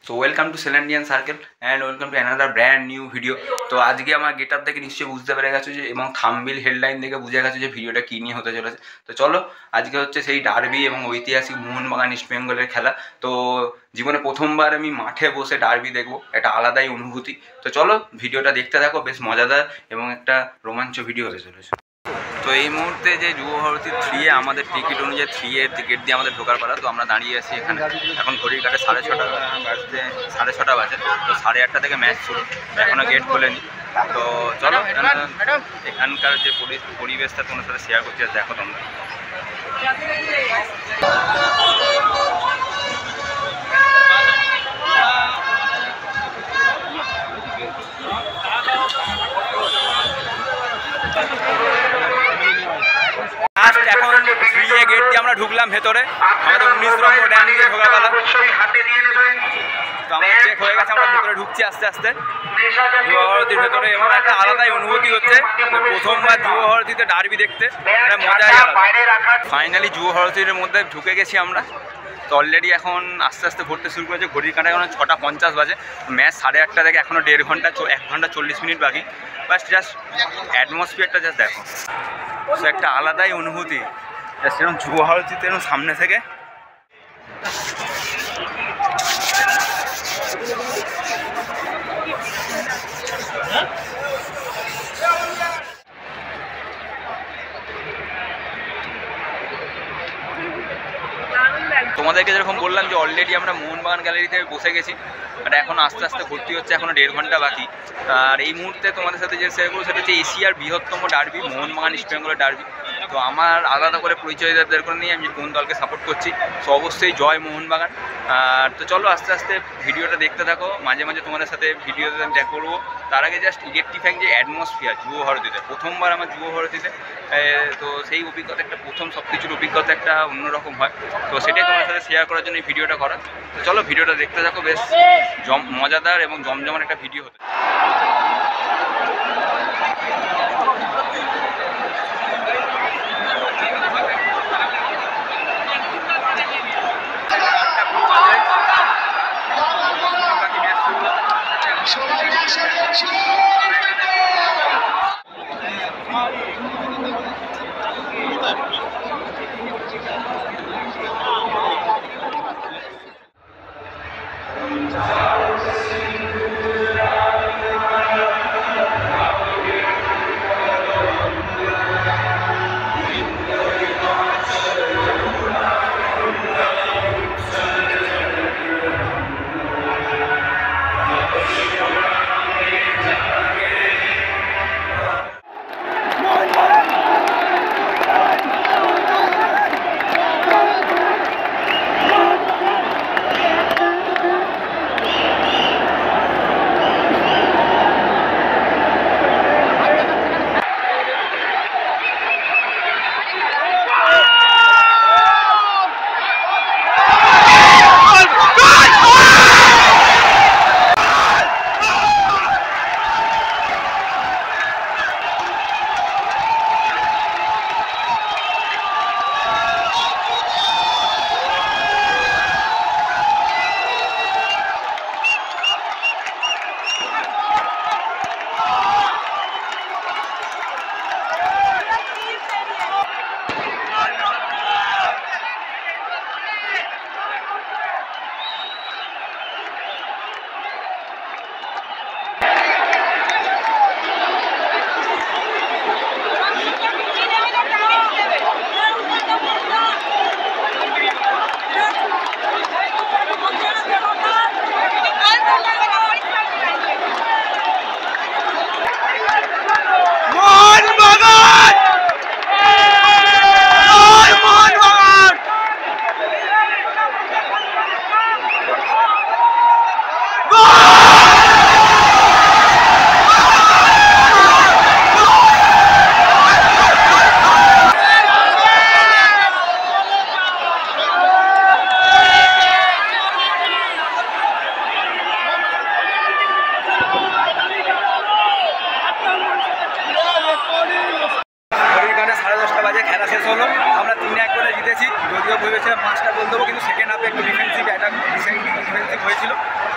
So welcome to Celandian Circle and welcome to another brand new video. তো আজকে আমার getup দেখে নিশ্চয়ই বুঝতে পেরে গেছো যে এবং থাম্বনেল হেডলাইন দেখে বুঝে গেছো যে ভিডিওটা কী নিয়ে হতে চলেছে। তো চলো আজকে হচ্ছে সেই ডার্বি এবং ঐতিহাসিক মোহনবাগান ইস্ট বেঙ্গলের খেলা। তো জীবনে প্রথমবার আমি মাঠে বসে ডার্বি দেখবো, একটা আলাদাই অনুভূতি। তো চলো ভিডিওটা দেখতে থাকো, বেশ মজাদার এবং একটা রোমাঞ্চ ভিডিও হতে চলেছে। তো এই মুহূর্তে যে যুবভারতী 3-এ আমাদের টিকিট অনুযায়ী 3-এর টিকিট দিয়ে আমাদের ঢোকার পালা। তো আমরা দাঁড়িয়ে আছি এখানে, এখন ঘড়ির কাটে 6:30 বাজতে 6:30 বাজে। তো 8:30 থেকে ম্যাচ শুরু, এখনও গেট খোলেনি। তো চলো এখানকার যে পরিবেশটা তোমার সাথে শেয়ার করছি, দেখো তোমরা। এখন 3-এ গেট দিয়ে আমরা ঢুকলাম ভেতরে, আমাদের 19 নম্বর ড্যাম দিয়ে ঢোকার পালা। তো আমাদের চেক হয়ে গেছে, আমরা ভেতরে ঢুকছি আস্তে আস্তে যুবভারতীর ভেতরে, এবং একটা আলাদাই অনুভূতি হচ্ছে প্রথমবার যুবভারতীতে ডার্বি দেখতে, একটা মজাই আলাদা। ফাইনালি যুবভারতীর মধ্যে ঢুকে গেছি আমরা। তো অলরেডি এখন আস্তে আস্তে ঘুরতে শুরু করেছে, ঘড়ির কাঁটায় এখন 6:50 বাজে। ম্যাচ 8:30 থেকে এখনও 1.5 ঘন্টা 1 ঘন্টা 40 মিনিট বাকি। বাস জাস্ট অ্যাটমসফিয়ারটা জাস্ট দেখো, সো একটা আলাদাই অনুভূতি জাস্ট এরকম যুবভারতীতে এরকম সামনে থেকে। তোমাদেরকে যেরকম বললাম যে অলরেডি আমরা মোহনবাগান গ্যালারিতে বসে গেছি, বাট এখন আস্তে আস্তে ভর্তি হচ্ছে, এখনও 1.5 ঘন্টা বাকি। আর এই মুহূর্তে তোমাদের সাথে যে শেয়ার করবো সেটা হচ্ছে এশিয়ার বৃহত্তম ডার্বি, মোহনবাগান ইস্ট বেঙ্গলের ডার্বি। তো আমার আলাদা করে পরিচয় দেওয়ার করে নিয়ে আমি কোন দলকে সাপোর্ট করছি, সো অবশ্যই জয় মোহনবাগান। আর তো চলো আস্তে আস্তে ভিডিওটা দেখতে থাকো, মাঝে মাঝে তোমাদের সাথে ভিডিওতে আমি দেখা করবো। তার আগে জাস্ট ইলেকট্রিফাইং যে অ্যাটমসফিয়ার যুবভারতীতে, প্রথমবার আমার যুবভারতীতে, তো সেই অভিজ্ঞতা একটা প্রথম সব কিছুর অভিজ্ঞতা একটা অন্যরকম হয়। তো সেটাই তোমার সাথে শেয়ার করার জন্য এই ভিডিওটা করা। তো চলো ভিডিওটা দেখতে থাকো, বেশ মজাদার এবং জমজমার একটা ভিডিও হতে।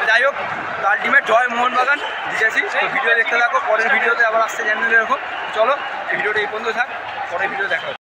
যাই হোক, আলটিমেট জয় মোহনবাগান জিতেছি। তো ভিডিও দেখতে থাকো, পরের ভিডিওতে আবার আসতে চ্যানেলে এরকম। চলো, এই ভিডিওটা এই পর্যন্ত থাক, পরের ভিডিও দেখা হবে।